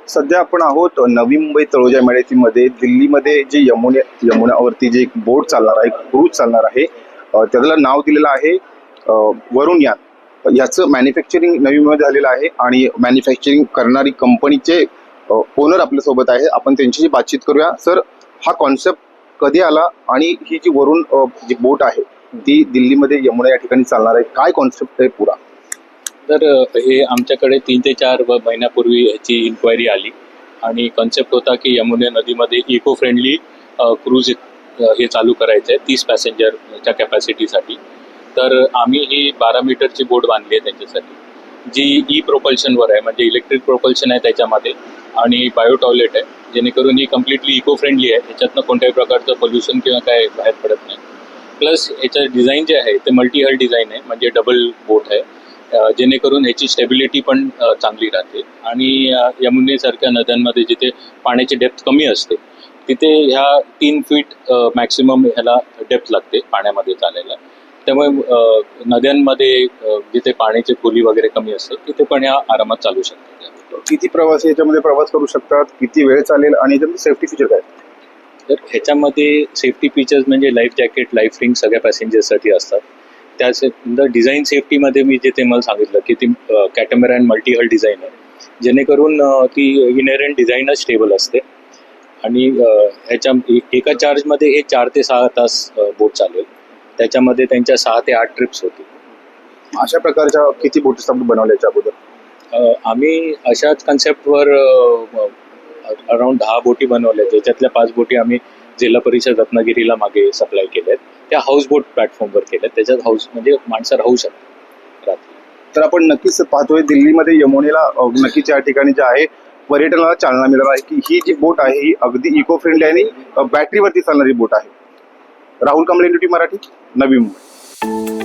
सध्या आपण आहोत नवी मुंबई तळोजा इमारतीमध्ये. दिल्लीमध्ये जे यमुनावरती जे एक बोट चालणार आहे, क्रूज चालणार आहे, त्याला नाव दिलेलं आहे वरुण यान. याचं मॅन्युफॅक्चरिंग नवी मुंबईमध्ये झालेलं आहे आणि मॅन्युफॅक्चरिंग करणारी कंपनीचे ओनर आपल्यासोबत आहे. आपण त्यांच्याशी बातचीत करूया. सर, हा कॉन्सेप्ट कधी आला आणि ही जी वरुण जी बोट आहे ती दिल्लीमध्ये यमुना या ठिकाणी चालणार आहे, काय कॉन्सेप्ट आहे पुरा? तर हे आमच्याकडे 3 ते 4 महिन्यापूर्वी ह्याची इन्क्वायरी आली आणि कॉन्सेप्ट होता की यमुना नदीमध्ये इको फ्रेंडली क्रूज हे चालू करायचं आहे 30 पॅसेंजरच्या कॅपॅसिटीसाठी. तर आम्ही ही 12 मीटरची बोट बांधली आहे त्यांच्यासाठी, जी ई प्रोपल्शनवर आहे, म्हणजे इलेक्ट्रिक प्रोपल्शन आहे त्याच्यामध्ये आणि बायो टॉयलेट आहे, जेणेकरून ही कम्प्लिटली इको फ्रेंडली आहे. ह्याच्यातनं कोणत्याही प्रकारचं पोल्युशन किंवा काय बाहेर पडत नाही. प्लस ह्याचं डिझाईन जे आहे ते मल्टी हल डिझाईन आहे, म्हणजे डबल बोट आहे, जेणेकरून ह्याची स्टेबिलिटी पण चांगली राहते. आणि यमुनेसारख्या नद्यांमध्ये जिथे पाण्याची डेप्थ कमी असते तिथे ह्या 3 फीट मॅक्सिमम ह्याला डेप्थ लागते पाण्यामध्ये चालायला. त्यामुळे नद्यांमध्ये जिथे पाण्याची खोली वगैरे कमी असते तिथे पण ह्या आरामात चालू शकतात. किती प्रवासी याच्यामध्ये प्रवास करू शकतात, किती वेळ चालेल आणि सेफ्टी फीचर काय? तर ह्याच्यामध्ये सेफ्टी फीचर्स म्हणजे लाईफ जॅकेट, लाईफ रिंग सगळ्या पॅसेंजर्ससाठी असतात. त्याच डिझाईन सेफ्टीमध्ये मी जे ते मला सांगितलं की ती कॅटमॅरॅन मल्टी हल डिझाईन आहे, जेणेकरून ती इनहेरंट डिझाईनच स्टेबल असते. आणि ह्याच्या एका चार्जमध्ये हे 4 ते 6 तास बोट चालेल. त्याच्यामध्ये त्यांच्या 6 ते 8 ट्रिप्स होतील. अशा प्रकारच्या किती बोटीस आपण बनवल्याच्या अगोदर? आम्ही अशाच कन्सेप्टवर अराउंड 10 बोटी बनवल्या, ज्याच्यातल्या 5 बोटी आम्ही जिल्हा परिषद रत्नागिरीला मागे सप्लाय केल्यात. त्या हाऊस बोट प्लॅटफॉर्मवर केल्यात. त्याच्यात हाऊस म्हणजे माणसं राहू शकतात रात्री. तर आपण नक्कीच पाहतोय दिल्लीमध्ये यमुनेला नक्कीच या ठिकाणी जे आहे पर्यटनाला चालना मिळणार आहे की ही जी बोट आहे ही अगदी इको फ्रेंडली आणि बॅटरीवरती चालणारी बोट आहे. राहुल कांबळे, NDTV मराठी, नवी मुंबई.